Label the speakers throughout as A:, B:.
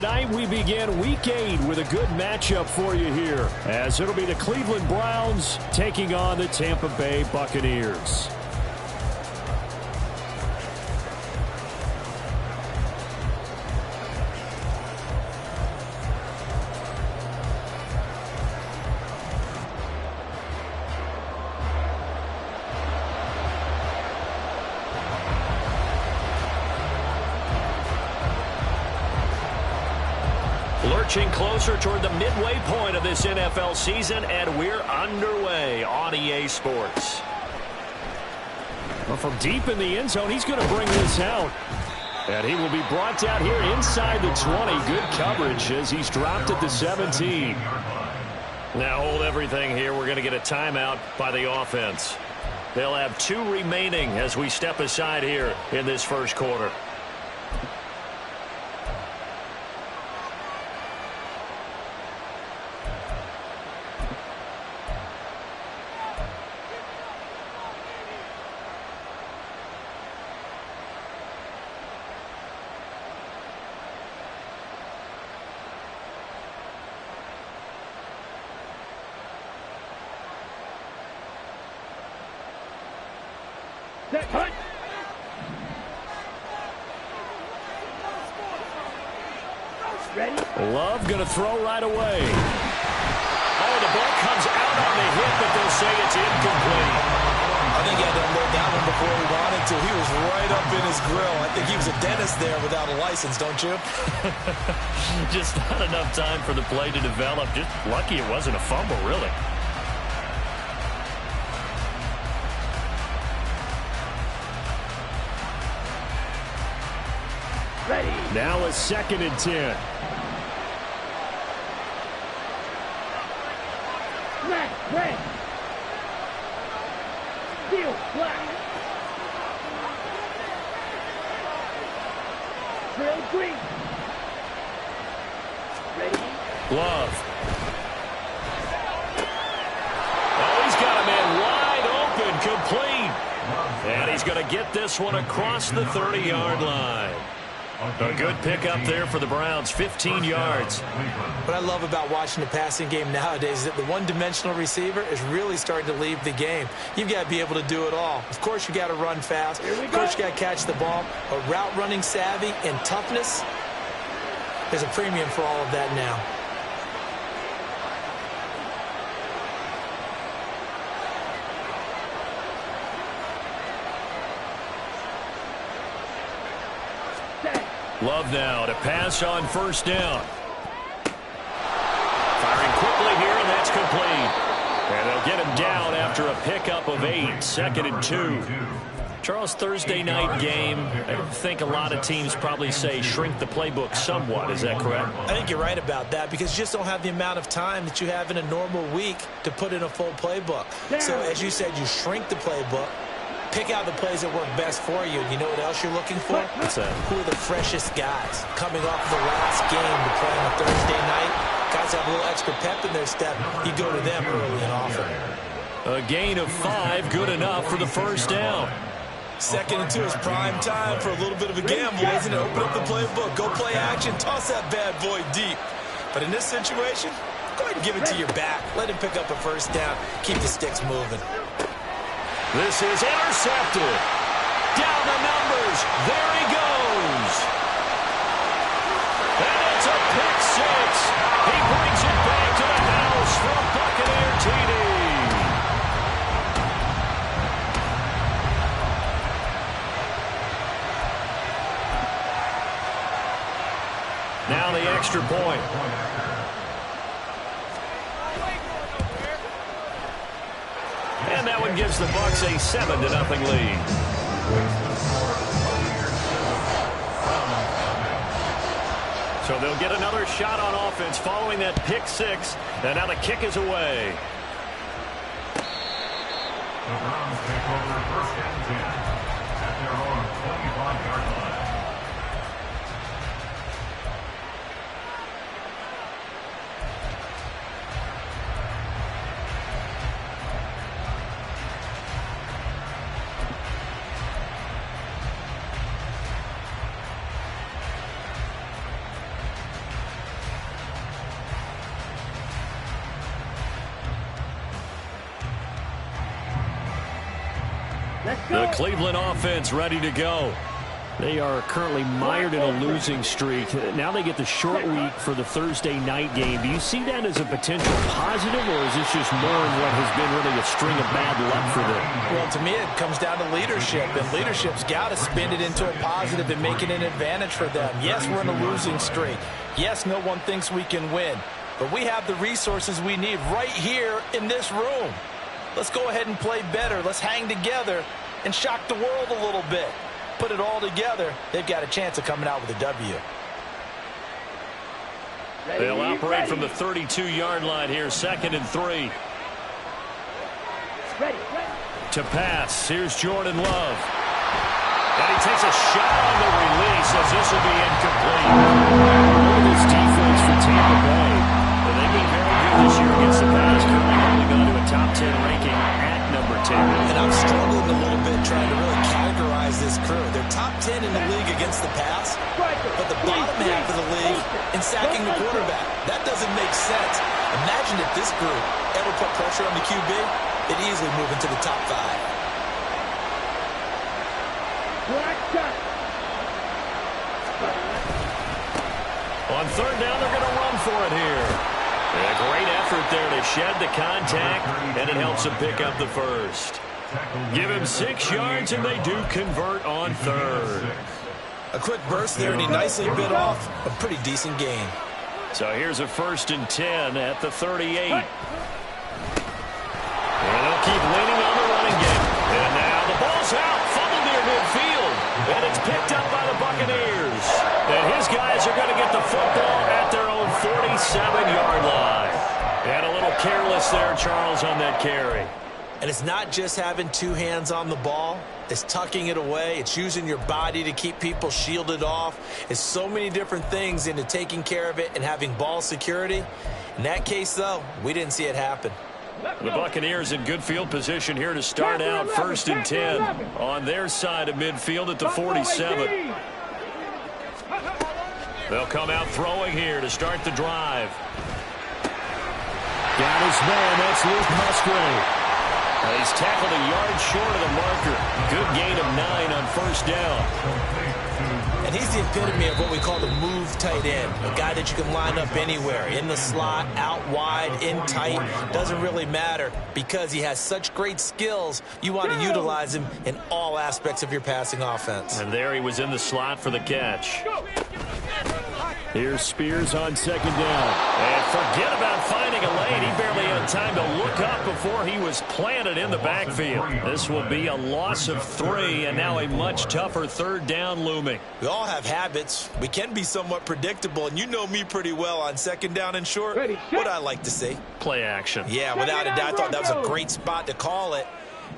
A: Tonight we begin Week 8 with a good matchup for you here, as it'll be the Cleveland Browns taking on the Tampa Bay Buccaneers. Lurching closer toward the midway point of this NFL season, and we're underway on EA Sports. Well, from deep in the end zone, he's going to bring this out. And he will be brought down here inside the 20. Good coverage as he's dropped at the 17. Now hold everything here. We're going to get a timeout by the offense. They'll have 2 remaining as we step aside here in this first quarter. Love going to throw right away. Oh, the ball comes out on the hit, but they'll say it's incomplete.
B: I think he had to unload that one before he wanted to. He was right up in his grill. I think he was a dentist there without a license, don't you?
A: Just not enough time for the play to develop. Just lucky it wasn't a fumble, really. Now a 2nd and 10.
C: Red. Steel, black. Trail green. Ready?
A: Love. Oh, he's got a man wide open, complete. And he's going to get this one across the 30-yard line. A good pickup there for the Browns, 15 yards.
B: What I love about watching the passing game nowadays is that the one-dimensional receiver is really starting to leave the game. You've got to be able to do it all. Of course, you got to run fast. Of course, you got to catch the ball. But route running savvy and toughness, there's a premium for all of that now.
A: Love now to pass on first down. Firing quickly here, and that's complete. And they'll get him down after a pickup of 8, 2nd and 2. Charles, Thursday night game, I think a lot of teams probably say shrink the playbook somewhat. Is that correct?
B: I think you're right about that because you just don't have the amount of time that you have in a normal week to put in a full playbook. So, as you said, you shrink the playbook. Pick out the plays that work best for you. You know what else you're looking for?
A: What's that?
B: Who are the freshest guys coming off the last game to play on a Thursday night? Guys have a little extra pep in their step. You go to them early and often.
A: A gain of 5, good enough for the first down.
B: 2nd and 2 is prime time for a little bit of a gamble, isn't it? Open up the playbook, go play action, toss that bad boy deep. But in this situation, go ahead and give it to your back. Let him pick up a first down. Keep the sticks moving.
A: This is intercepted. Down the numbers. There he goes. And it's a pick 6. He brings it back to the house for a Buccaneer TD. Now the extra point. And that one gives the Bucs a 7-0 lead. So they'll get another shot on offense following that pick 6. And now the kick is away.
D: The Browns take over 1st and 10 at their own 25-yard line.
A: The Cleveland offense ready to go. They are currently mired in a losing streak. Now they get the short week for the Thursday night game. Do you see that as a potential positive, or is this just more of what has been really a string of bad luck for them?
B: Well, to me, it comes down to leadership, and leadership's got to spin it into a positive and make it an advantage for them. Yes, we're in a losing streak. Yes, no one thinks we can win, but we have the resources we need right here in this room. Let's go ahead and play better. Let's hang together and shock the world a little bit. Put it all together, they've got a chance of coming out with a W.
A: They'll operate from the 32-yard line here, 2nd and 3. To pass, here's Jordan Love. And he takes a shot on the release as this will be incomplete. Look at this defense for Tampa Bay. They've been very good this year against the pass, currently holding on to a top 10 ranking at number 10.
B: And I'm struggling a little bit trying to really categorize this crew. They're top 10 in the league against the pass, but the bottom half of the league in sacking the quarterback. That doesn't make sense. Imagine if this group ever put pressure on the QB, it'd easily move into the top 5.
A: On 3rd down, they're going to run for it here. A great effort there to shed the contact, and it helps them pick up the first. Give him 6 yards, and they do convert on 3rd.
B: A quick burst there, and he nicely bit off a pretty decent gain.
A: So here's a 1st and 10 at the 38. And they'll keep leaning on the running game. And now the ball's out, fumbled near midfield. And it's picked up by the Buccaneers. And his guys are going to get the football at their own 47-yard line. And a little careless there, Charles, on that carry.
B: And it's not just having 2 hands on the ball. It's tucking it away. It's using your body to keep people shielded off. It's so many different things into taking care of it and having ball security. In that case, though, we didn't see it happen.
A: The Buccaneers in good field position here to start out 1st and 10 on their side of midfield at the 47. They'll come out throwing here to start the drive. Got his man, that's Luke Musgrave. He's tackled a yard short of the marker. Good gain of 9 on 1st down.
B: And he's the epitome of what we call the move tight end. A guy that you can line up anywhere. In the slot, out wide, in tight. Doesn't really matter because he has such great skills. You want to utilize him in all aspects of your passing offense.
A: And there he was in the slot for the catch. Here's Spears on 2nd down. And forget about finding a lane. He barely had time to look up before he was planted in the backfield. This will be a loss of 3, and now a much tougher 3rd down looming.
B: We all have habits. We can be somewhat predictable, and you know me pretty well on 2nd down and short. What I like to see.
A: Play action.
B: Yeah, without a doubt, I thought that was a great spot to call it.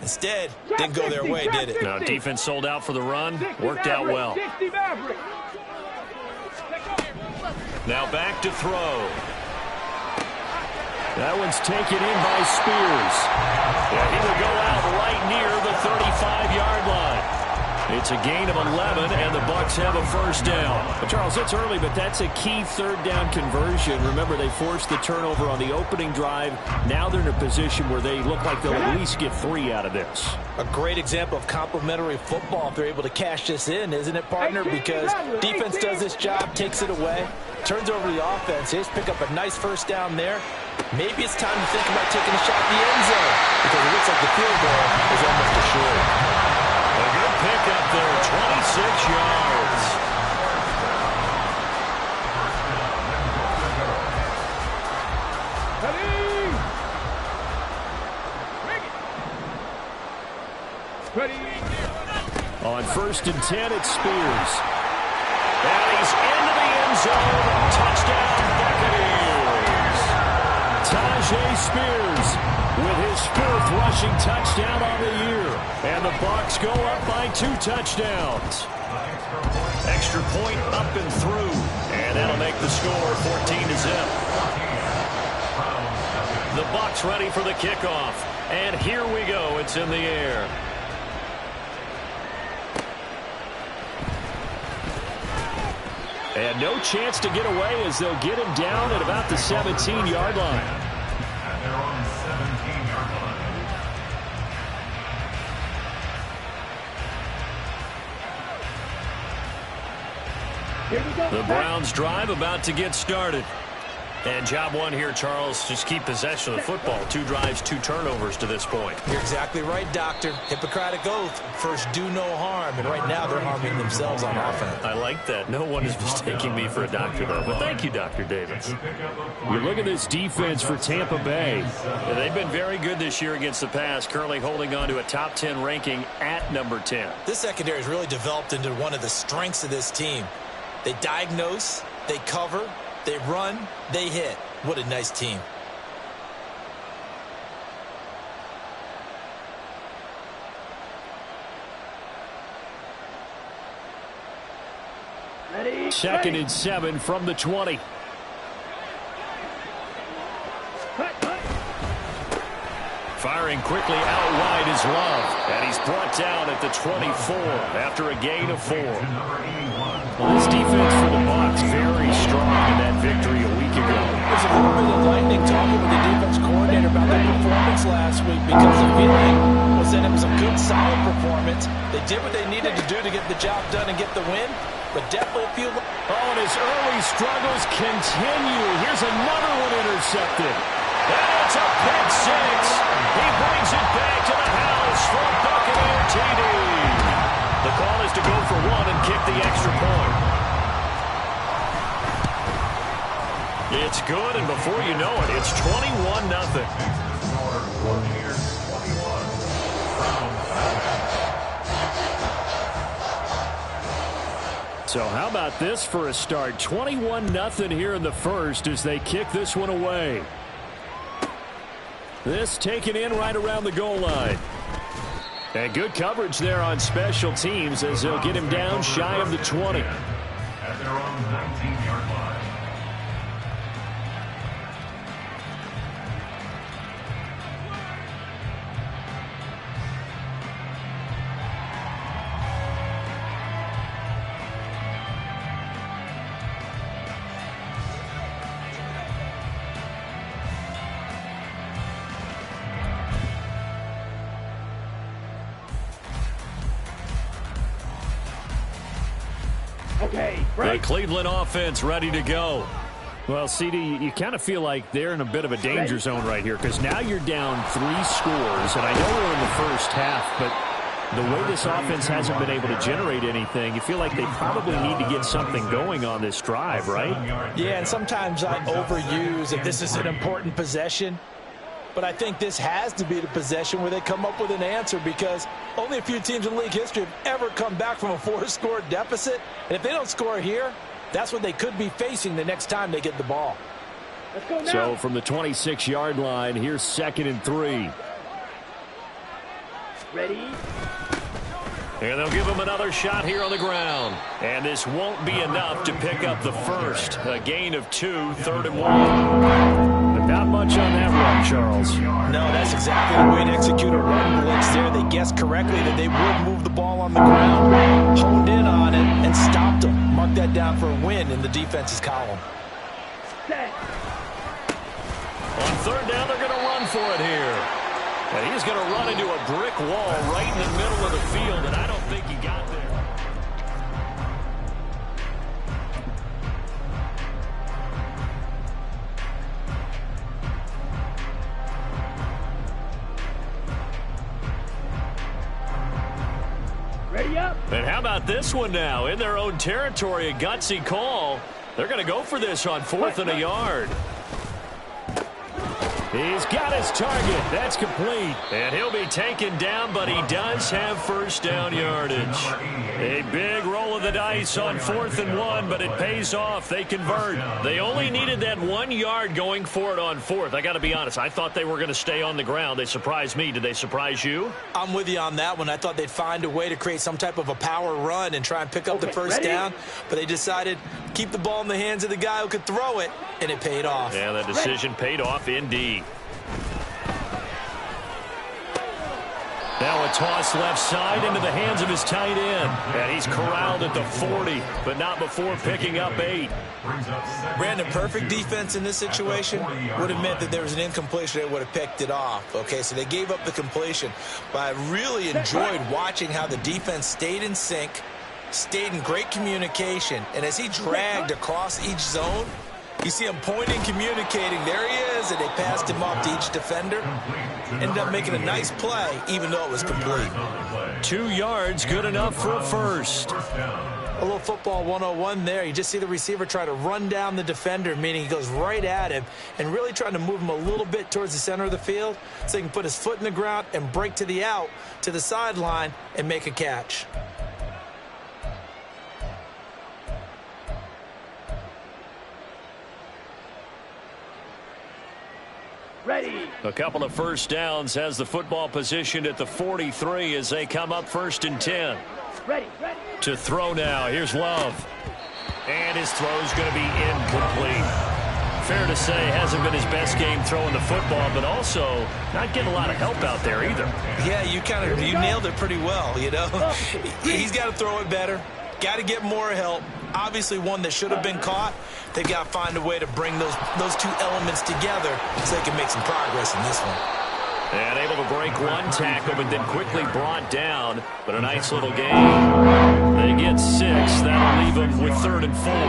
B: Instead, didn't go their way, did it?
A: No, defense sold out for the run. Worked out well. Now back to throw. That one's taken in by Spears. Yeah, he will go out right near the 35-yard line. It's a gain of 11, and the Bucs have a 1st down. Well, Charles, it's early, but that's a key 3rd down conversion. Remember, they forced the turnover on the opening drive. Now they're in a position where they look like they'll at least get 3 out of this.
B: A great example of complementary football if they're able to cash this in, isn't it, partner? Because defense does this job, takes it away, turns over the offense. Here's pick up a nice 1st down there. Maybe it's time to think about taking a shot in the end zone because it looks like the field goal is almost assured.
A: A good pick up there, 26 yards. On 1st and 10, it's Spears. And he's into the end zone. Touchdown, Buccaneers. Tyjae Spears with his 4th rushing touchdown on the year. And the Bucs go up by 2 touchdowns. Extra point up and through. And that'll make the score 14-0. The Bucs ready for the kickoff. And here we go. It's in the air. And no chance to get away as they'll get him down at about the 17-yard line.
D: At their own 17-yard line.
C: Here we go.
A: The Browns drive about to get started. And job one here, Charles, just keep possession of the football. 2 drives, 2 turnovers to this point.
B: You're exactly right, Doctor. Hippocratic oath. First, do no harm. And right now, they're harming themselves on offense.
A: I like that. No one is mistaking me for a doctor, though. But thank you, Dr. Davis. You look at this defense for Tampa Bay. Yeah, they've been very good this year against the pass, currently holding on to a top 10 ranking at number 10.
B: This secondary has really developed into one of the strengths of this team. They diagnose, they cover, they run, they hit. What a nice team.
C: Ready?
A: Second and 7 from the 20.
C: Cut, cut.
A: Firing quickly out wide is Love. And he's brought down at the 24 after a gain of 4. Well, this defense for the Bucs very strong in that victory a week ago.
B: There's a little bit of lightning talking with the defense coordinator about their performance last week because the feeling was that it was a good, solid performance. They did what they needed to do to get the job done and get the win, but definitely a few...
A: Oh, and his early struggles continue. Here's another one intercepted. And it's a pick 6. He brings it back to the house for Buccaneer TD. The call is to go for 1 and kick the extra point. It's good, and before you know it, it's 21-0. So how about this for a start? 21-0 here in the first as they kick this one away. This taken in right around the goal line. And good coverage there on special teams as they'll get him down shy of the 20.
D: At their own 19-yard line.
C: Okay,
A: The
C: break.
A: Cleveland offense ready to go. Well, CD, you kind of feel like they're in a bit of a danger zone right here because now you're down 3 scores, and I know we're in the first half, but the way this offense hasn't been able to generate anything, you feel like they probably need to get something going on this drive, right?
B: Yeah, and sometimes I overuse that this is an important possession. But I think this has to be the possession where they come up with an answer because only a few teams in league history have ever come back from a 4-score deficit. And if they don't score here, that's what they could be facing the next time they get the ball.
C: Let's go now.
A: So from the 26-yard line, here's 2nd and 3.
C: Ready?
A: And they'll give him another shot here on the ground. And this won't be enough to pick up the first. A gain of 2, 3rd and 1. But not much on that run, Charles.
B: No, that's exactly the way to execute a run blitz there. They guessed correctly that they would move the ball on the ground, honed in on it, and stopped them. Mark that down for a win in the defense's column.
C: Set.
A: On 3rd down, they're going to run for it here. And he's going to run into a brick wall right in the middle of the field, and I don't think he got there.
C: Ready up.
A: And how about this one now? In their own territory, a gutsy call. They're going to go for this on 4th and a yard. He's got his target. That's complete. And he'll be taken down, but he does have first down yardage. A big roll of the dice on 4th and 1, but it pays off. They convert. They only needed that 1 yard going for it on 4th. I got to be honest. I thought they were going to stay on the ground. They surprised me. Did they surprise you?
B: I'm with you on that one. I thought they'd find a way to create some type of a power run and try and pick up the first down, but they decided to keep the ball in the hands of the guy who could throw it, and it paid off.
A: Yeah, that decision paid off indeed. Now a toss left side into the hands of his tight end. And he's corralled at the 40, but not before picking up 8.
B: Brandon, perfect defense in this situation would have meant that there was an incompletion. They would have picked it off. Okay, so they gave up the completion. But I really enjoyed watching how the defense stayed in sync, stayed in great communication. And as he dragged across each zone, you see him pointing, communicating. There he is, and they passed him off to each defender. Ended up making a nice play, even though it was complete.
A: 2 yards, good enough for a first.
B: A little football 101 there. You just see the receiver try to run down the defender, meaning he goes right at him and really trying to move him a little bit towards the center of the field so he can put his foot in the ground and break to the out, to the sideline, and make a catch.
C: Ready.
A: A couple of first downs has the football positioned at the 43 as they come up 1st and 10.
C: Ready. Ready.
A: To throw now. Here's Love. And his throw's going to be incomplete. Fair to say, hasn't been his best game throwing the football, but also not getting a lot of help out there either.
B: Yeah, you nailed it pretty well, you know. He's got to throw it better. Got to get more help. Obviously one that should have been caught. They've got to find a way to bring those two elements together so they can make some progress in this one.
A: And able to break one tackle, but then quickly brought down. But a nice little game. They get 6. That'll leave them with 3rd and 4.
E: He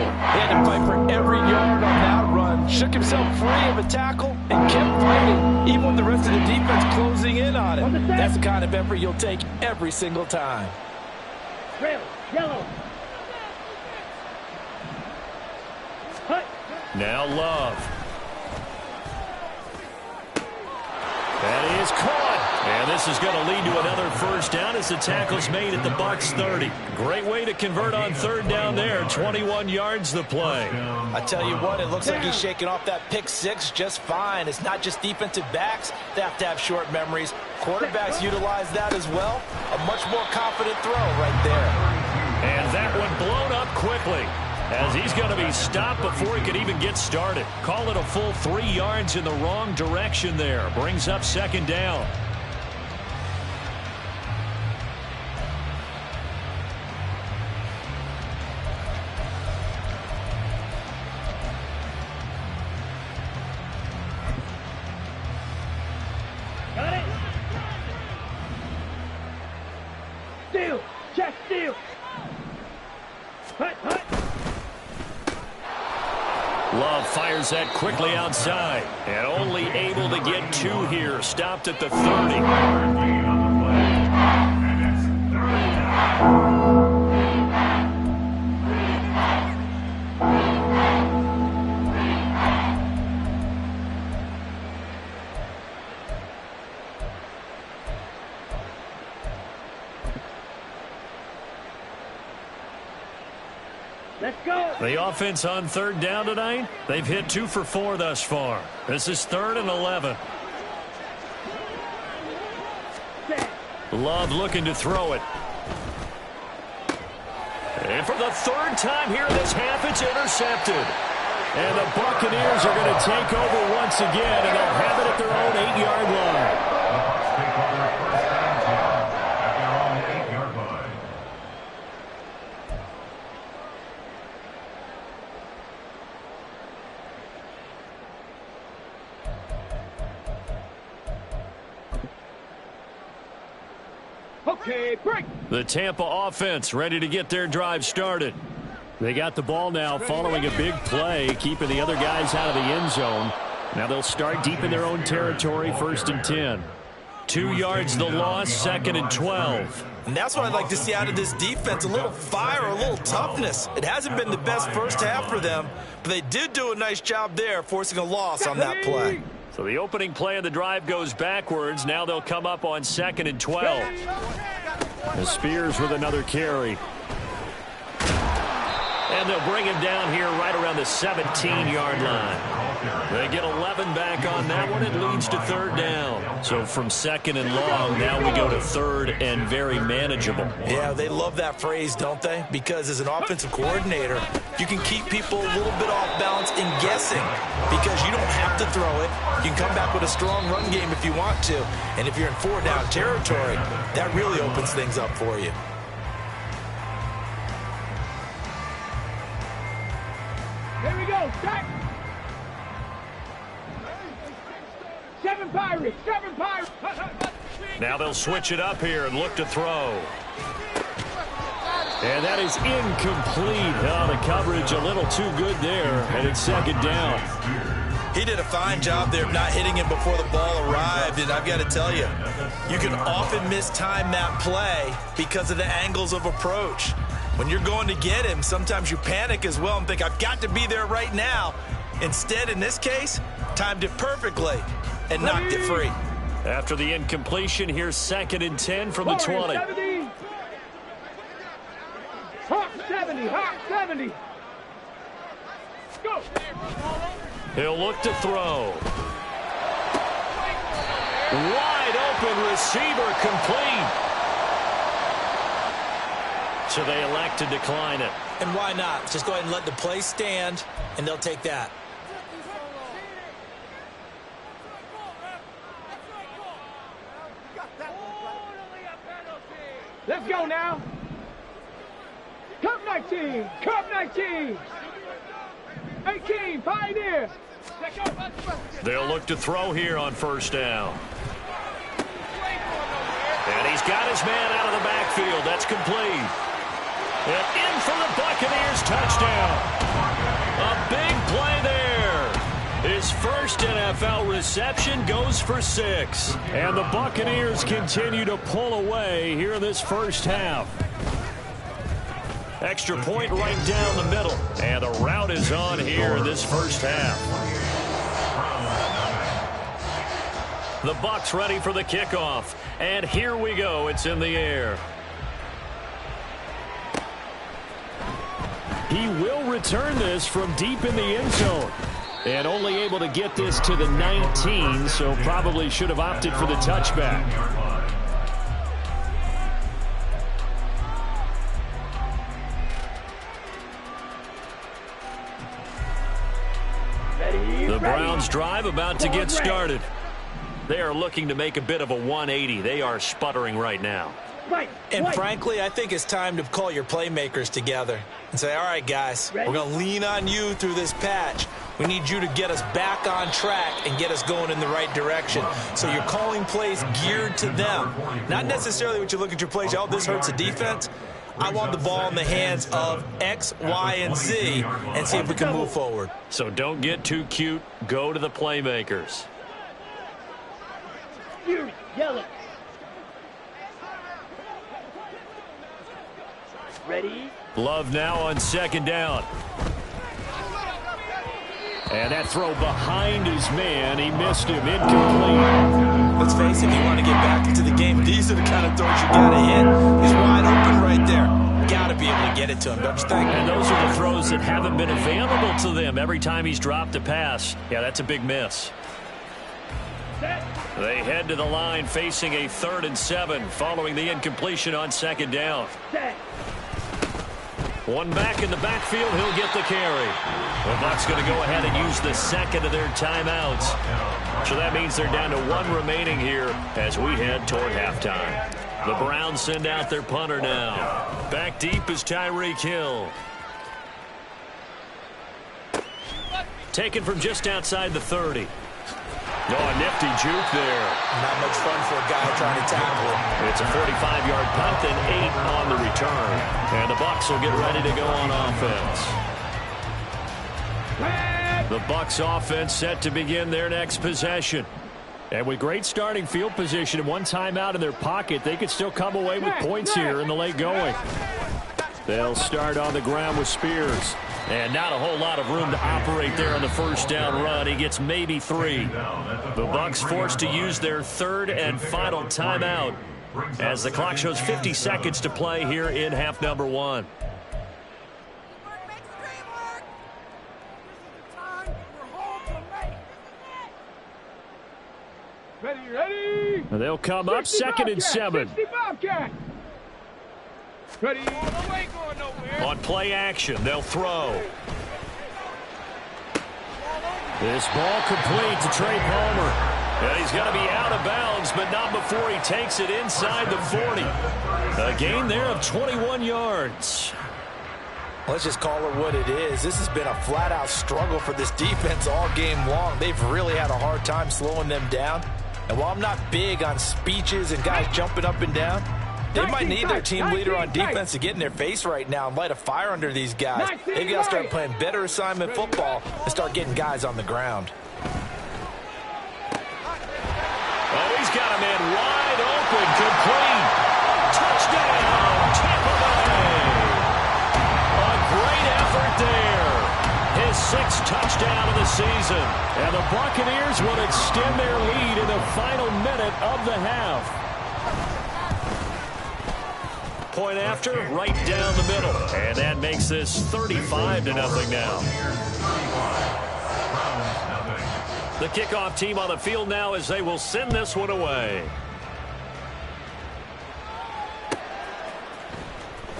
E: had to fight for every yard on that run. Shook himself free of a tackle and kept fighting, even with the rest of the defense closing in on him. That's the kind of effort you'll take every single time.
C: Trail. Yellow. Hut.
A: Now Love. That is caught. And this is going to lead to another first down as the tackle's made at the Bucs 30. Great way to convert on 3rd down there. 21 yards the play.
E: I tell you what, it looks like he's shaking off that pick 6 just fine. It's not just defensive backs that have to have short memories. Quarterbacks utilize that as well. A much more confident throw right there.
A: And that one blown up quickly, as he's going to be stopped before he could even get started. Call it a full 3 yards in the wrong direction there. Brings up 2nd down.
C: Got it. Steal. Check steal. Hut. Hut.
A: Love fires that quickly outside, and only able to get 2 here. Stopped at the 30.
C: Let's go.
A: The offense on 3rd down tonight, they've hit 2 for 4 thus far. This is 3rd and 11.
C: Set.
A: Love looking to throw it. And for the 3rd time here in this half, it's intercepted. And the Buccaneers are going to take over once again, and they'll have it at their own 8-yard line.
D: Take over 1st and 10 at their own 8-yard line.
C: Okay, break.
A: The Tampa offense ready to get their drive started. They got the ball now following a big play, keeping the other guys out of the end zone. Now they'll start deep in their own territory, 1st and 10. 2 yards the loss, 2nd and 12.
B: And that's what I'd like to see out of this defense, a little fire, a little toughness. It hasn't been the best first half for them, but they did do a nice job there, forcing a loss on that play.
A: So the opening play of the drive goes backwards. Now they'll come up on 2nd and 12. The Spears with another carry. And they'll bring him down here right around the 17-yard line. They get 11 back on that one. It leads to 3rd down. So from 2nd and long, now we go to 3rd and very manageable.
B: Yeah, they love that phrase, don't they? Because as an offensive coordinator, you can keep people a little bit off balance in guessing because you don't have to throw it. You can come back with a strong run game if you want to. And if you're in 4-down territory, that really opens things up for you.
C: Here we go. Start. 7 Pirates. 7 Pirates.
A: Now they'll switch it up here and look to throw. And that is incomplete. Oh, the coverage a little too good there, and it's second down.
E: He did a fine job there of not hitting him before the ball arrived, and I've got to tell you, you can often mistime that play because of the angles of approach. When you're going to get him, sometimes you panic as well and think, I've got to be there right now. Instead, in this case, timed it perfectly and knocked it free.
A: After the incompletion, here's 2nd and 10 from the 20.
C: 70. Hawk 70, Hawk 70. Go.
A: He'll look to throw. Wide open receiver, complete. So they elect to decline it.
E: And why not? Just go ahead and let the play stand, and they'll take that.
C: Let's go now. Cup 19, Cup 19. 18, Pioneer.
A: They'll look to throw here on 1st down. And he's got his man out of the backfield. That's complete. And in for the Buccaneers, touchdown. A big play there. His first NFL reception goes for 6. And the Buccaneers continue to pull away here in this first half. Extra point right down the middle. And the route is on here in this first half. The Bucs ready for the kickoff. And here we go. It's in the air. He will return this from deep in the end zone. And only able to get this to the 19, so probably should have opted for the touchback. The Browns drive about to get started. They are looking to make a bit of a 180. They are sputtering right now.
E: And frankly, I think it's time to call your playmakers together and say, all right, guys, we're going to lean on you through this patch. We need you to get us back on track and get us going in the right direction. So you're calling plays geared to them. Not necessarily what you look at your plays, oh, this hurts the defense. I want the ball in the hands of X, Y, and Z and see if we can move forward.
A: So don't get too cute. Go to the playmakers.
C: Yell it. Ready?
A: Love now on 2nd down. And that throw behind his man. He missed him. Incomplete.
E: Let's face it, if you want to get back into the game, these are the kind of throws you got to hit. He's wide open right there. Got to be able to get it to him, don't you think?
A: And those are the throws that haven't been available to them every time he's dropped a pass. Yeah, that's a big miss. They head to the line facing a 3rd and 7 following the incompletion on 2nd down. One back in the backfield, he'll get the carry. The Bucs going to go ahead and use the 2nd of their timeouts. So that means they're down to 1 remaining here as we head toward halftime. The Browns send out their punter now. Back deep is Tyreek Hill. Taken from just outside the 30. Oh, a nifty juke there.
E: Not much fun for a guy trying to tackle him.
A: It's a 45-yard punt and 8 on the return. And the Bucs will get ready to go on offense. The Bucs offense set to begin their next possession. And with great starting field position and 1 timeout in their pocket, they could still come away with points here in the late going. They'll start on the ground with Spears. And not a whole lot of room to operate there on the 1st down run. He gets maybe 3. The Bucs forced to use their 3rd and final timeout as the clock shows 50 seconds to play here in half number 1.
C: Ready?
A: They'll come up 2nd and 7.
C: Ready?
A: On play action, they'll throw. This ball complete to Trey Palmer. And he's going to be out of bounds, but not before he takes it inside the 40. A gain there of 21 yards.
E: Let's just call it what it is. This has been a flat-out struggle for this defense all game long. They've really had a hard time slowing them down. And while I'm not big on speeches and guys jumping up and down, They might need their team leader on defense to get in their face right now and light a fire under these guys. They've got to start playing better assignment football and start getting guys on the ground.
A: Oh, he's got a man wide open, complete. Touchdown, Tampa Bay. A great effort there. His 6th touchdown of the season. And the Buccaneers will extend their lead in the final minute of the half. Point after, right down the middle. And that makes this 35-0 now. The kickoff team on the field now as they will send this one away.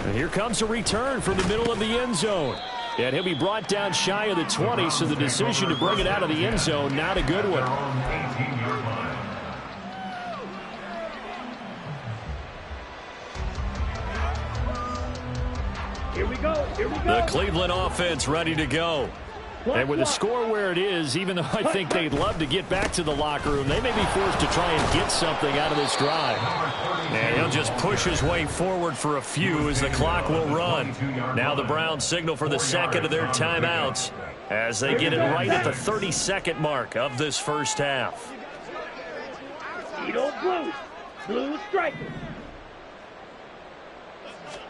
A: And here comes a return from the middle of the end zone. And he'll be brought down shy of the 20, so the decision to bring it out of the end zone, not a good one.
C: Here we go. Here we go.
A: The Cleveland offense ready to go. And with the score where it is, even though I think they'd love to get back to the locker room, they may be forced to try and get something out of this drive. And he'll just push his way forward for a few as the clock will run. Now the Browns signal for the second of their timeouts as they get it right at the 32nd mark of this first half.
C: Edo Blue. Blue strikers.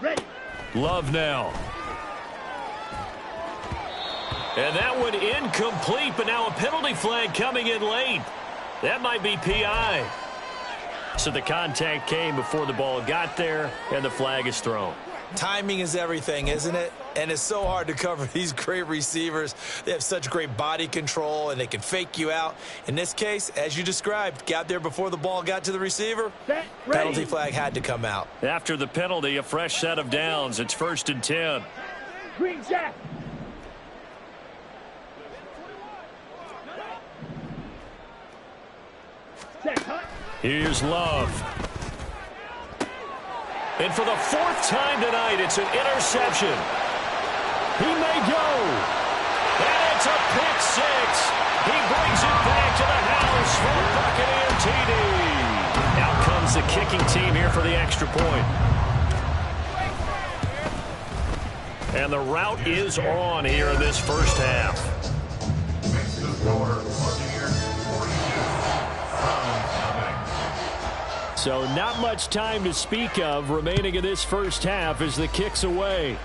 C: Ready.
A: Love now. And that one incomplete, but now a penalty flag coming in late. That might be PI. So the contact came before the ball got there, and the flag is thrown.
B: Timing is everything, isn't it? And it's so hard to cover these great receivers. They have such great body control, and they can fake you out. In this case, as you described, got there before the ball got to the receiver.
C: Set,
B: Penalty flag had to come out.
A: After the penalty, a fresh set of downs. It's 1st and 10.
C: Green Jack. Set, hut.
A: Here's Love. And for the 4th time tonight, it's an interception. He may go. And it's a pick 6. He brings it back to the house for Buccaneer TD. Out comes the kicking team here for the extra point. And the route is on here in this first half. So not much time to speak of remaining in this first half as the kick's away.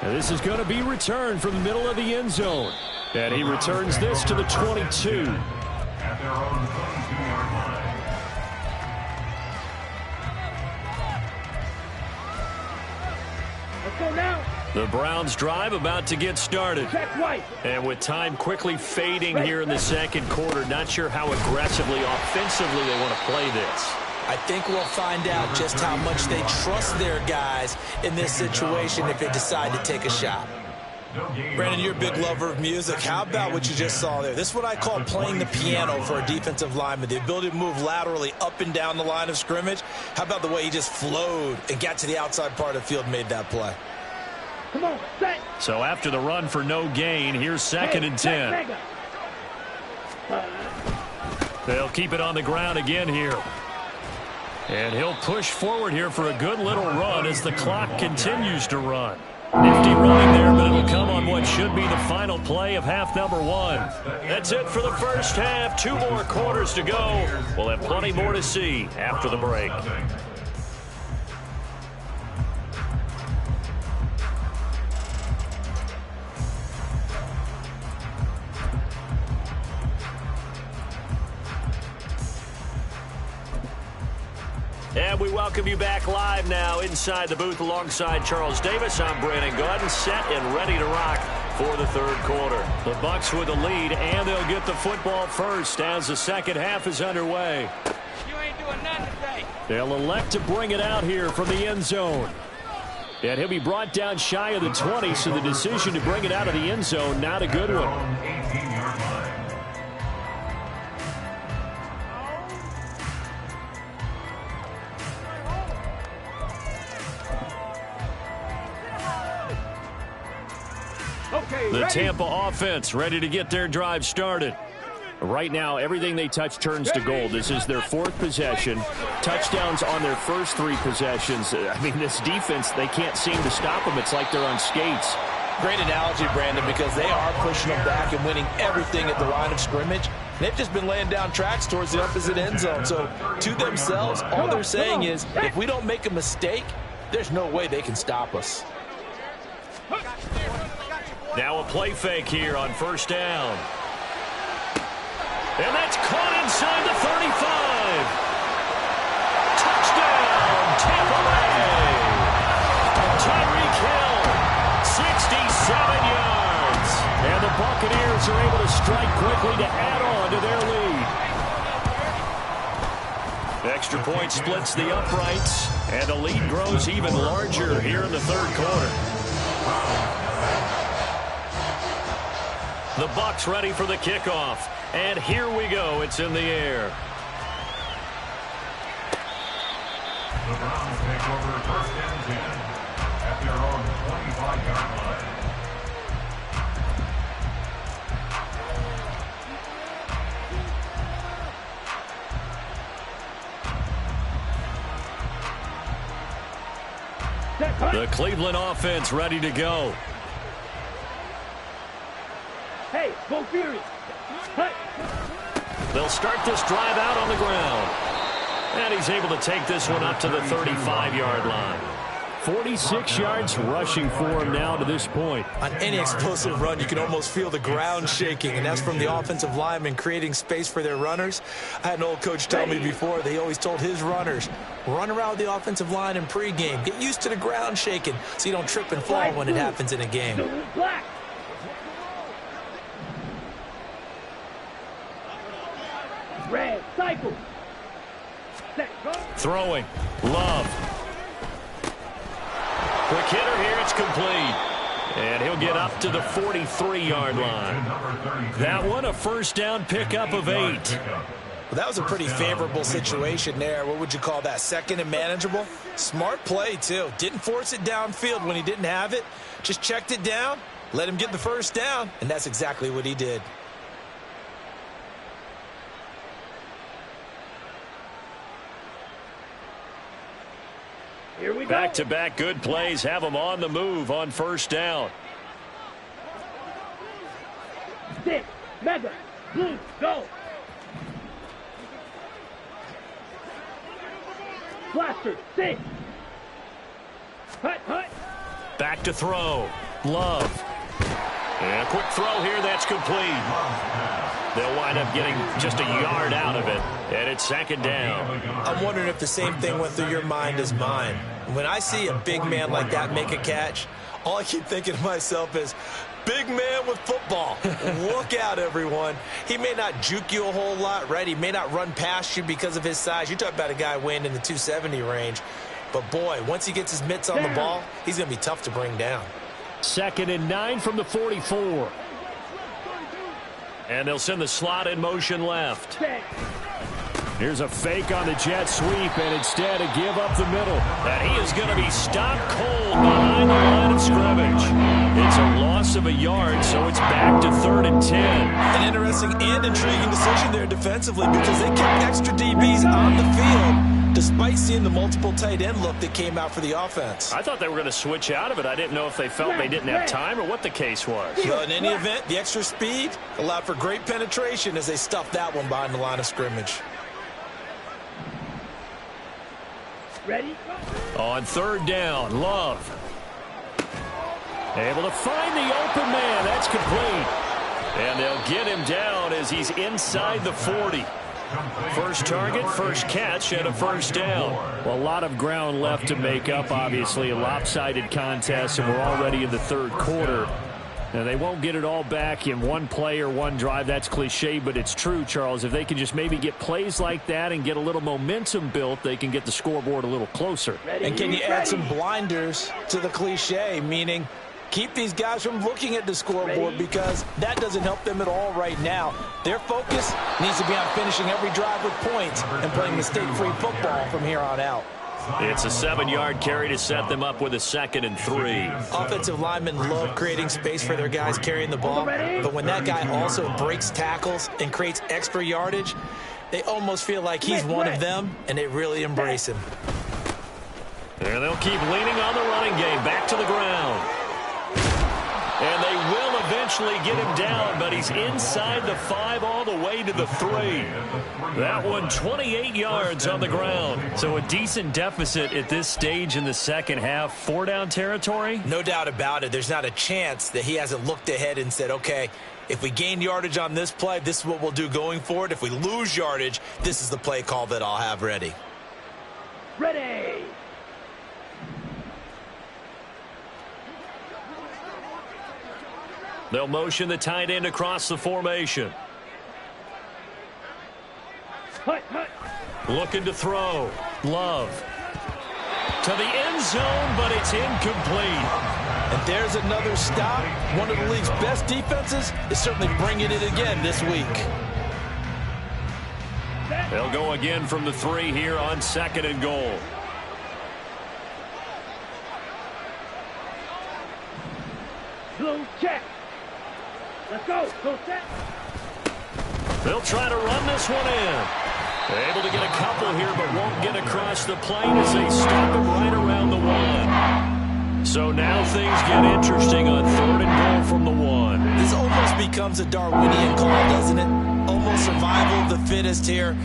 A: And this is going to be returned from the middle of the end zone. And he returns this to the 22.
D: At their own 22-yard line.
C: Let's go now.
A: The Browns drive about to get started.
C: Check right.
A: And with time quickly fading here in the second quarter, not sure how aggressively, offensively they want to play this.
B: I think we'll find out just how much they trust their guys in this situation if they decide to take a shot. Brandon, you're a big lover of music. How about what you just saw there? This is what I call playing the piano for a defensive lineman, the ability to move laterally up and down the line of scrimmage. How about the way he just flowed and got to the outside part of the field and made that play?
C: Come on, set.
A: So after the run for no gain, here's 2nd and 10. They'll keep it on the ground again here. And he'll push forward here for a good little run as the clock continues to run. Nifty running there, but it'll come on what should be the final play of half number 1. That's it for the first half. 2 more quarters to go. We'll have plenty more to see after the break. And we welcome you back live now inside the booth alongside Charles Davis. I'm Brandon Gaudin, set and ready to rock for the third quarter. The Bucs with the lead, and they'll get the football first as the second half is underway.
C: You ain't doing nothing today.
A: They'll elect to bring it out here from the end zone. And he'll be brought down shy of the 20, so the decision to bring it out of the end zone, not a good one.
D: 18-yard line.
C: Okay,
A: The
C: ready?
A: Tampa offense ready to get their drive started. Right now, everything they touch turns to gold. This is their 4th possession. Touchdowns on their first 3 possessions. I mean, this defense, they can't seem to stop them. It's like they're on skates.
E: Great analogy, Brandon, because they are pushing them back and winning everything at the line of scrimmage. They've just been laying down tracks towards the opposite end zone. So to themselves, all they're saying is, if we don't make a mistake, there's no way they can stop us.
A: Now a play fake here on first down. And that's caught inside the 35. Touchdown, Tampa Bay. Tyreek Hill, 67 yards. And the Buccaneers are able to strike quickly to add on to their lead. Extra point splits the uprights, and the lead grows even larger here in the 3rd quarter. The Bucs ready for the kickoff. And here we go. It's in the air.
D: The Browns take over first and 10 at their own 25-yard line.
A: The Cleveland offense ready to go.
C: Hey, go Fury. Hey.
A: They'll start this drive out on the ground. And he's able to take this one up to the 35-yard line. 46 yards rushing for him now to this point.
B: On any explosive run, you can almost feel the ground shaking, and that's from the offensive linemen creating space for their runners. I had an old coach tell me before, they always told his runners, run around the offensive line in pregame. Get used to the ground shaking so you don't trip and fall when it happens in a game.
C: Black. Red, cycle. Set, go.
A: Throwing. Love. Quick hitter here. It's complete. And he'll get up to the 43-yard line. That one, a first down pickup of 8.
E: Well, that was a pretty favorable situation there. What would you call that? Second and manageable? Smart play, too. Didn't force it downfield when he didn't have it. Just checked it down, let him get the first down, and that's exactly what he did.
C: Here we go.
A: Back-to-back good plays have them on the move on first down.
C: Stick, mega, blue, go. Blaster, stick. Hut, hut.
A: Back to throw. Love. And a quick throw here. That's complete. They'll wind up getting just a yard out of it. And it's 2nd down.
B: I'm wondering if the same thing went through your mind as mine. When I see a big man like that make a catch, all I keep thinking to myself is, big man with football. Look out, everyone. He may not juke you a whole lot, right? He may not run past you because of his size. You're talking about a guy weighing in the 270 range. But, boy, once he gets his mitts on the ball, he's going to be tough to bring down.
A: 2nd and 9 from the 44. And they'll send the slot in motion left. Here's a fake on the jet sweep, and instead a give up the middle. And he is going to be stopped cold behind the line of scrimmage. It's a loss of a yard, so it's back to 3rd and 10.
E: An interesting and intriguing decision there defensively because they kept extra DBs on the field despite seeing the multiple tight end look that came out for the offense.
A: I thought they were going to switch out of it. I didn't know if they felt they didn't have time or what the case was.
E: Well, in any event, the extra speed allowed for great penetration as they stuffed that one behind the line of scrimmage.
C: Ready?
A: On 3rd down, Love. Able to find the open man. That's complete. And they'll get him down as he's inside the 40. First target, first catch, and a first down. Well, a lot of ground left to make up, obviously. A lopsided contest, and we're already in the 3rd quarter. Now, they won't get it all back in one play or one drive. That's cliche, but it's true, Charles. If they can just maybe get plays like that and get a little momentum built, they can get the scoreboard a little closer.
E: And can you add some blinders to the cliche, meaning keep these guys from looking at the scoreboard because that doesn't help them at all right now. Their focus needs to be on finishing every drive with points and playing mistake-free football from here on out.
A: It's a 7-yard carry to set them up with a 2nd and 3.
B: Offensive linemen love creating space for their guys carrying the ball, but when that guy also breaks tackles and creates extra yardage, they almost feel like he's one of them, and they really embrace him.
A: And they'll keep leaning on the running game. Back to the ground. And they will eventually get him down, but he's inside the 5 all the way to the 3. That one 28 yards on the ground. So a decent deficit at this stage in the second half. 4-down territory?
B: No doubt about it. There's not a chance that he hasn't looked ahead and said, okay, if we gain yardage on this play, this is what we'll do going forward. If we lose yardage, this is the play call that I'll have ready.
C: Ready.
A: They'll motion the tight end across the formation.
C: Hut, hut.
A: Looking to throw. Love. To the end zone, but it's incomplete.
E: And there's another stop. One of the league's best defenses is certainly bringing it again this week.
A: They'll go again from the 3 here on 2nd and goal.
C: Blue check. Let's go. Go set.
A: They'll try to run this one in. Able to get a couple here, but won't get across the plane as they stop him right around the 1. So now things get interesting on 3rd and goal from the 1.
B: This almost becomes a Darwinian call, doesn't it? Almost survival of the fittest here.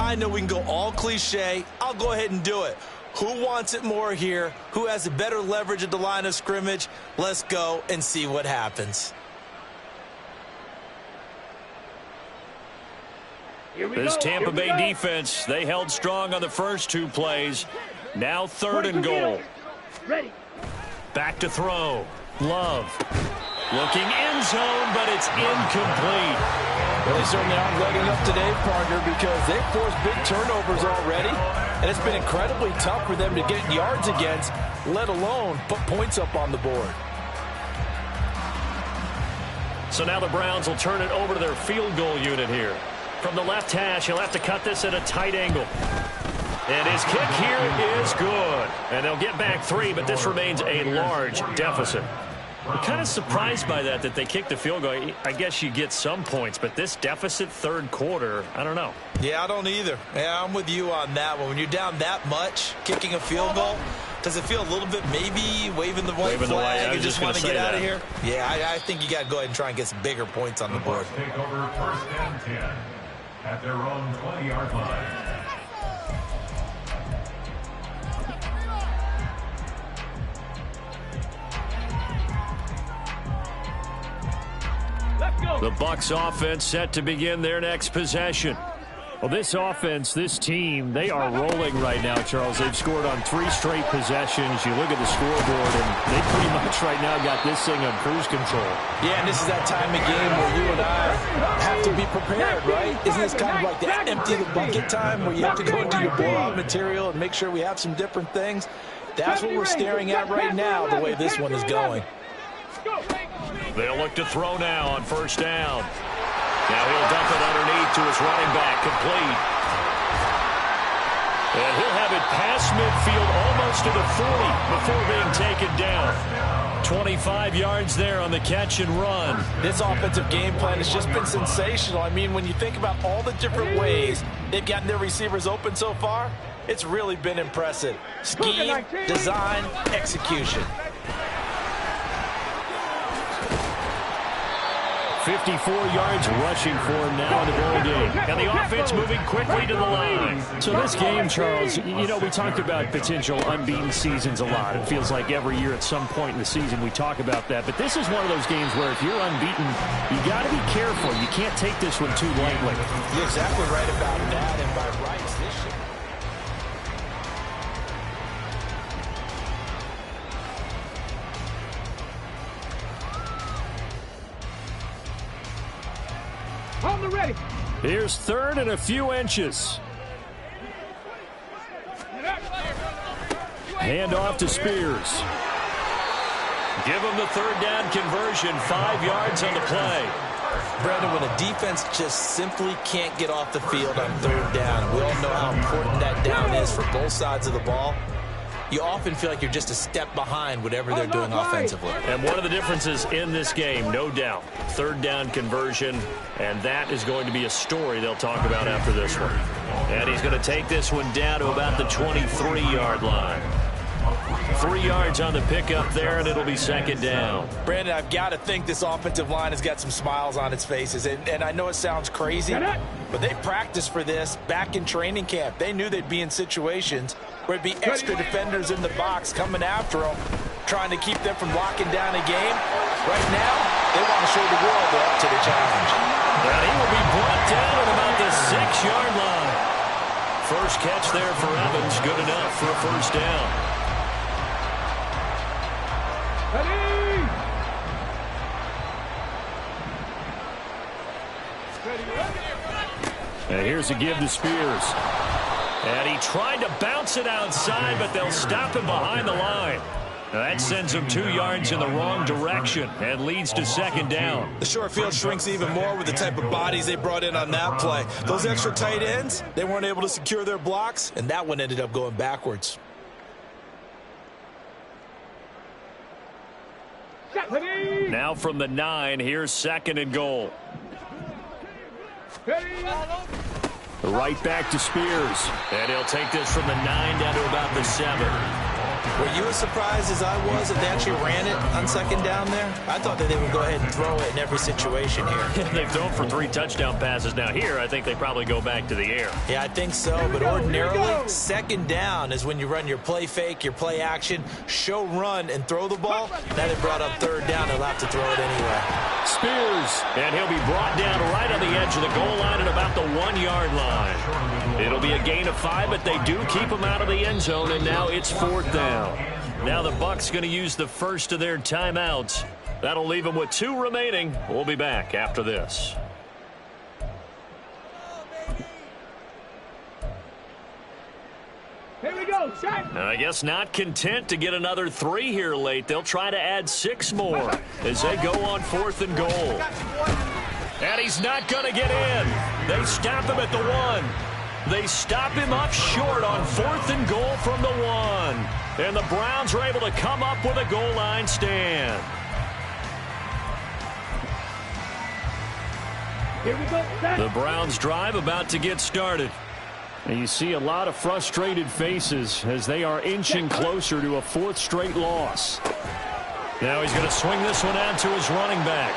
B: I know we can go all cliche. I'll go ahead and do it. Who wants it more here? Who has a better leverage at the line of scrimmage? Let's go and see what happens.
A: This Tampa Bay defense, they held strong on the first 2 plays. Now 3rd and goal.
C: Ready.
A: Back to throw. Love. Looking end zone, but it's incomplete.
E: Well, they certainly aren't letting up today, partner, because they've forced big turnovers already. And it's been incredibly tough for them to get yards against, let alone put points up on the board.
A: So now the Browns will turn it over to their field goal unit here. From the left hash, he'll have to cut this at a tight angle. And his kick here is good. And they'll get back 3, but this remains a large deficit. I'm kind of surprised by that they kicked the field goal. I guess you get some points, but this deficit 3rd quarter, I don't know.
B: Yeah, I don't either. Yeah, I'm with you on that one. When you're down that much, kicking a field goal, does it feel a little bit maybe waving the white flag and just want to get out of here? Yeah, I think you got to go ahead and try and get some bigger points on the board.
D: Take over 1st and 10 at their own 20-yard line.
A: The Bucs offense set to begin their next possession. Well, this offense, this team, they are rolling right now, Charles. They've scored on 3 straight possessions. You look at the scoreboard, and they pretty much right now got this thing on cruise control.
E: Yeah, and this is that time of game where you and I have to be prepared, right? Isn't this kind of like that empty the bucket time where you have to go into your blowout material and make sure we have some different things? That's what we're staring at right now, the way this one is going.
A: They'll look to throw now on 1st down. Now he'll dump it underneath to his running back, complete. And he'll have it past midfield almost to the 40 before being taken down. 25 yards there on the catch and run.
E: This offensive game plan has just been sensational. I mean, when you think about all the different ways they've gotten their receivers open so far, it's really been impressive. Scheme, design, execution.
A: 54 yards rushing for him now in the ball game. And the offense moving quickly to the line. So this game, Charles, you know, we talk about potential unbeaten seasons a lot. It feels like every year at some point in the season we talk about that. But this is one of those games where if you're unbeaten, you got to be careful. You can't take this one too lightly.
E: You're exactly right about that. And by rights, this should...
C: On the ready.
A: Here's 3rd and a few inches. Hand off to Spears. Give him the 3rd down conversion. 5 yards on the play.
B: Brandon, when a defense just simply can't get off the field on third down, we all know how important that down is for both sides of the ball. You often feel like you're just a step behind whatever they're doing offensively.
A: And one of the differences in this game, no doubt, third down conversion, and that is going to be a story they'll talk about after this one. And he's going to take this one down to about the 23-yard line. 3 yards on the pickup there, and it'll be second down.
E: Brandon, I've got to think this offensive line has got some smiles on its faces. And I know it sounds crazy, but they practiced for this back in training camp. They knew they'd be in situations where it'd be extra defenders in the box coming after them, trying to keep them from locking down a game. Right now, they want to show the world they're up to the challenge.
A: And he will be brought down at about the 6-yard line. First catch there for Evans, good enough for a first down. And here's a give to Spears. And he tried to bounce it outside, but they'll stop him behind the line. Now that sends him 2 yards in the wrong direction and leads to second down.
B: The short field shrinks even more with the type of bodies they brought in on that play. Those extra tight ends, they weren't able to secure their blocks, and that one ended up going backwards.
A: Now from the 9, here's second and goal. Right back to Spears. And he'll take this from the 9 down to about the 7.
B: Were you as surprised as I was that they actually ran it on second down there? I thought that they would go ahead and throw it in every situation here.
A: They've thrown for 3 touchdown passes. Now here, I think they probably go back to the air.
B: Yeah, I think so. But ordinarily, second down is when you run your play fake, your play action, show run, and throw the ball. Now they brought up third down. They'll have to throw it anyway.
A: Spears. And he'll be brought down right on the edge of the goal line at about the 1-yard line. It'll be a gain of 5, but they do keep him out of the end zone, and now it's fourth down. Now the Bucs going to use the first of their timeouts. That'll leave them with 2 remaining. We'll be back after this.
C: Here we go, shot.
A: I guess not content to get another 3 here late. They'll try to add 6 more as they go on 4th and goal. And he's not going to get in. They stop him at the 1. They stop him up short on 4th and goal from the 1. And the Browns are able to come up with a goal line stand.
C: Here we go, shot.
A: The Browns drive about to get started. And you see a lot of frustrated faces as they are inching closer to a 4th straight loss. Now he's going to swing this one out to his running back.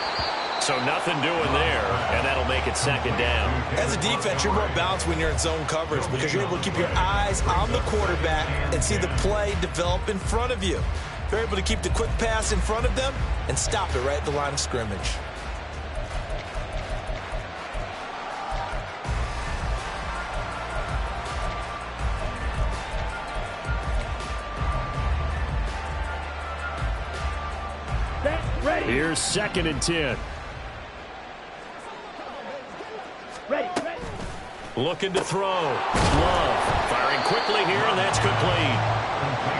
A: So nothing doing there, and that'll make it second down.
B: As a defense, you're more balanced when you're in zone coverage because you're able to keep your eyes on the quarterback and see the play develop in front of you. You're able to keep the quick pass in front of them and stop it right at the line of scrimmage.
C: Ready.
A: Here's 2nd and 10.
C: Ready.
A: Looking to throw. Love firing quickly here, and that's complete.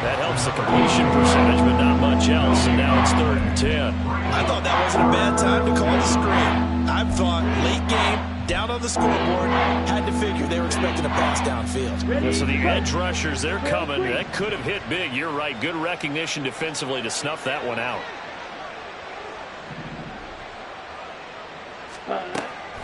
A: That helps the completion percentage, but not much else, and now it's 3rd and 10.
B: I thought that wasn't a bad time to call the screen. I thought late game, down on the scoreboard, had to figure they were expecting a pass downfield.
A: Yeah, so the edge rushers, they're coming. That could have hit big. You're right. Good recognition defensively to snuff that one out.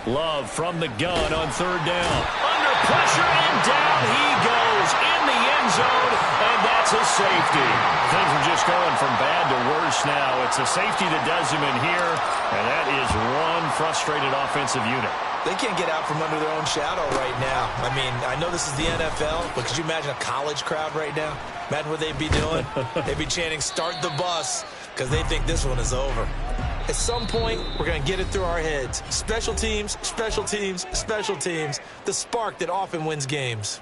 A: Love from the gun on 3rd down. Under pressure, and down he goes in the end zone, and that's a safety. Things are just going from bad to worse now. It's a safety that does him in here, and that is one frustrated offensive unit.
B: They can't get out from under their own shadow right now. I mean, I know this is the NFL, but could you imagine a college crowd right now? Imagine what they'd be doing. They'd be chanting, "Start the bus," because they think this one is over. At some point, we're going to get it through our heads. Special teams, special teams, special teams. The spark that often wins games.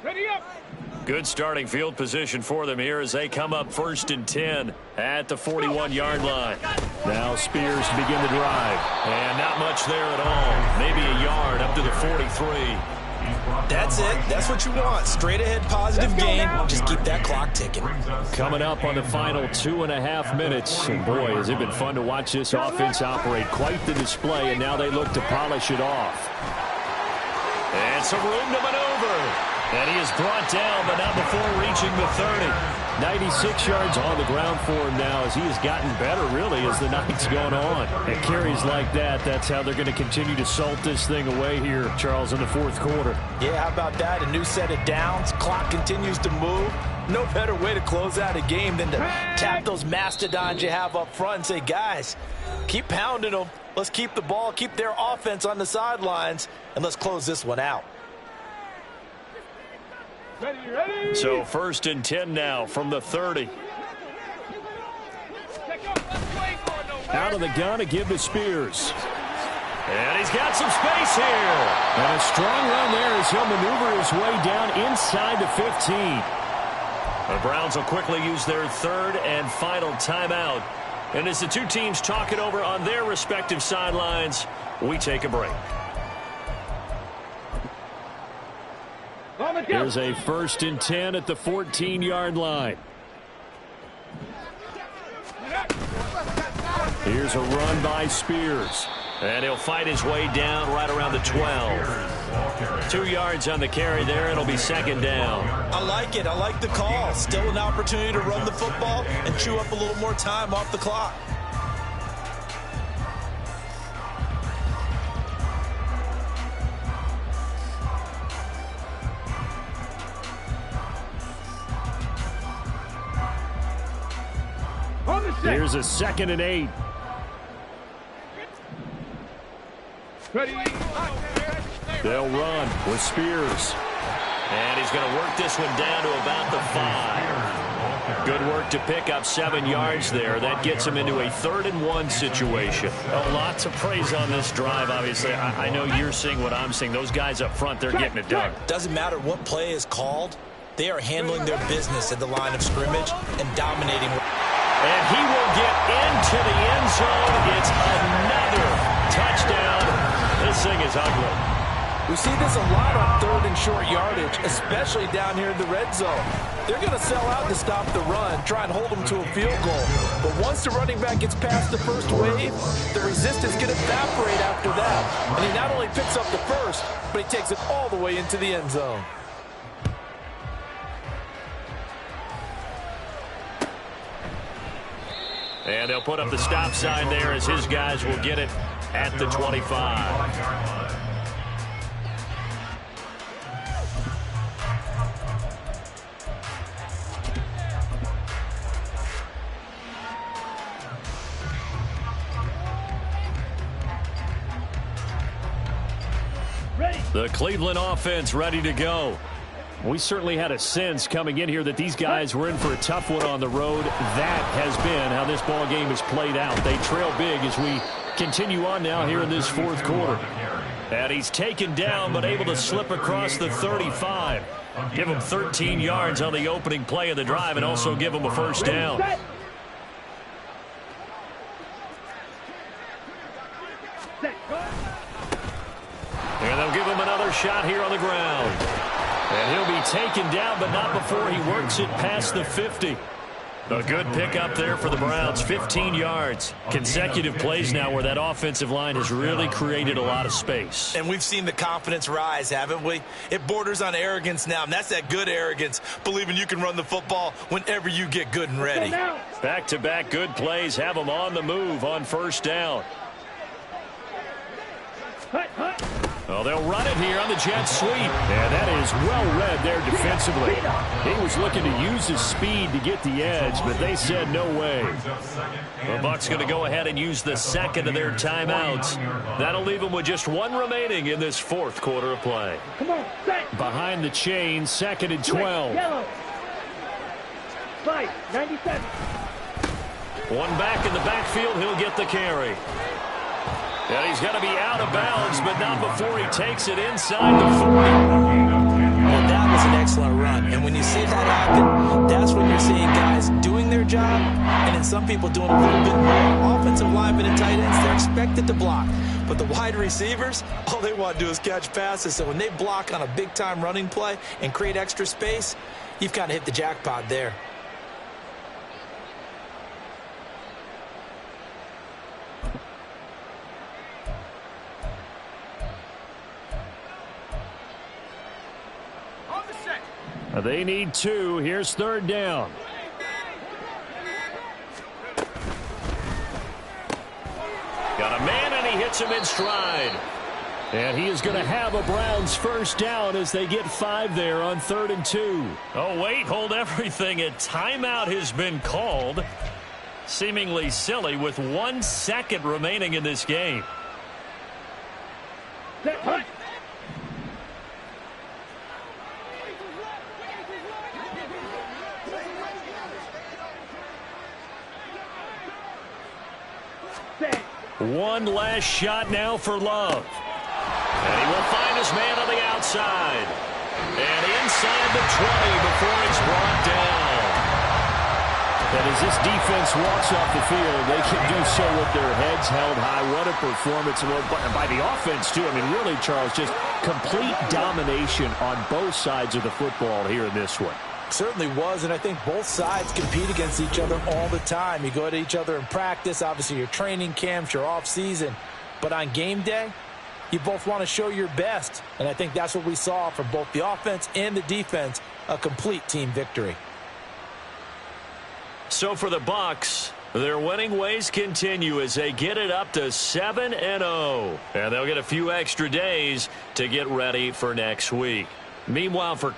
C: Ready up.
A: Good starting field position for them here as they come up 1st and 10 at the 41-yard line. Now Spears to begin the drive. And not much there at all. Maybe a yard up to the 43.
E: That's it. That's what you want. Straight ahead positive gain. Just keep that clock ticking.
A: Coming up on the final 2.5 minutes. And boy, has it been fun to watch this offense operate. Quite the display, and now they look to polish it off. And some room to maneuver. And he is brought down, but not before reaching the 30. 96 yards on the ground for him now as he has gotten better, really, as the night's gone on. And carries like that, that's how they're going to continue to salt this thing away here, Charles, in the fourth quarter.
E: Yeah, how about that? A new set of downs. Clock continues to move. No better way to close out a game than to tap those mastodons you have up front and say, guys, keep pounding them. Let's keep the ball, keep their offense on the sidelines, and let's close this one out.
C: Ready.
A: So 1st and 10 now from the 30. Out of the gun to give to Spears. And he's got some space here. And a strong run there as he'll maneuver his way down inside the 15. The Browns will quickly use their 3rd and final timeout. And as the two teams talk it over on their respective sidelines, we take a break. Here's a 1st and 10 at the 14-yard line. Here's a run by Spears. And he'll fight his way down right around the 12. 2 yards on the carry there. It'll be 2nd down.
E: I like it. I like the call. Still an opportunity to run the football and chew up a little more time off the clock.
A: Here's a 2nd and 8.
C: Ready.
A: They'll run with Spears. And he's going to work this one down to about the 5. Good work to pick up 7 yards there. That gets him into a 3rd and 1 situation. Oh, lots of praise on this drive, obviously. I know you're seeing what I'm seeing. Those guys up front, they're getting it done.
E: Doesn't matter what play is called. They are handling their business at the line of scrimmage and dominating.
A: And he will get into the end zone. It's another touchdown. This thing is ugly.
E: We see this a lot on 3rd and short yardage, especially down here in the red zone. They're going to sell out to stop the run, try and hold them to a field goal. But once the running back gets past the first wave, the resistance can evaporate after that. And he not only picks up the first, but he takes it all the way into the end zone.
A: And they'll put up the stop sign there as his guys will get it at the 25. The Cleveland offense ready to go. We certainly had a sense coming in here that these guys were in for a tough one on the road. That has been how this ball game has played out. They trail big as we continue on now here in this fourth quarter. And he's taken down but able to slip across the 35. Give him 13 yards on the opening play of the drive and also give him a 1st down. And they'll give him another shot here on the ground. And he'll be taken down, but not before he works it past the 50. A good pickup there for the Browns, 15 yards. Consecutive plays now where that offensive line has really created a lot of space.
E: And we've seen the confidence rise, haven't we? It borders on arrogance now, and that's that good arrogance, believing you can run the football whenever you get good and ready.
A: Back-to-back good plays have them on the move on 1st down. Well, they'll run it here on the jet sweep. And that is well read there defensively. He was looking to use his speed to get the edge, but they said no way. The Bucs going to go ahead and use the 2nd of their timeouts. That'll leave them with just 1 remaining in this 4th quarter of play.
C: Come on, set.
A: Behind the chain, 2nd and 12.
C: Yellow. 5, 97.
A: One back in the backfield, he'll get the carry. And he's going to be out of bounds, but not before he takes it inside the 40.
E: Well, that was an excellent run. And when you see that happen, that's when you're seeing guys doing their job, and then some people doing a little bit more. Offensive linemen and tight ends, they're expected to block.
B: But the wide receivers, all they want to do is catch passes. So when they block on a big-time running play and create extra space, you've kind of hit the jackpot there.
A: They need 2. Here's 3rd down. Got a man, and he hits him in stride. And he is going to have a Browns 1st down as they get 5 there on 3rd and 2. Oh, wait, hold everything. A timeout has been called. Seemingly silly with 1 second remaining in this game. One last shot now for Love. And he will find his man on the outside. And inside the 20 before it's brought down. And as this defense walks off the field, they can do so with their heads held high. What a performance by the offense, too. I mean, really, Charles, just complete domination on both sides of the football here in this one.
E: Certainly was, and I think both sides compete against each other all the time. You go at each other in practice, obviously your training camps, your off-season. But on game day, you both want to show your best. And I think that's what we saw from both the offense and the defense, a complete team victory.
A: So for the Bucs, their winning ways continue as they get it up to 7-0. And they'll get a few extra days to get ready for next week. Meanwhile, for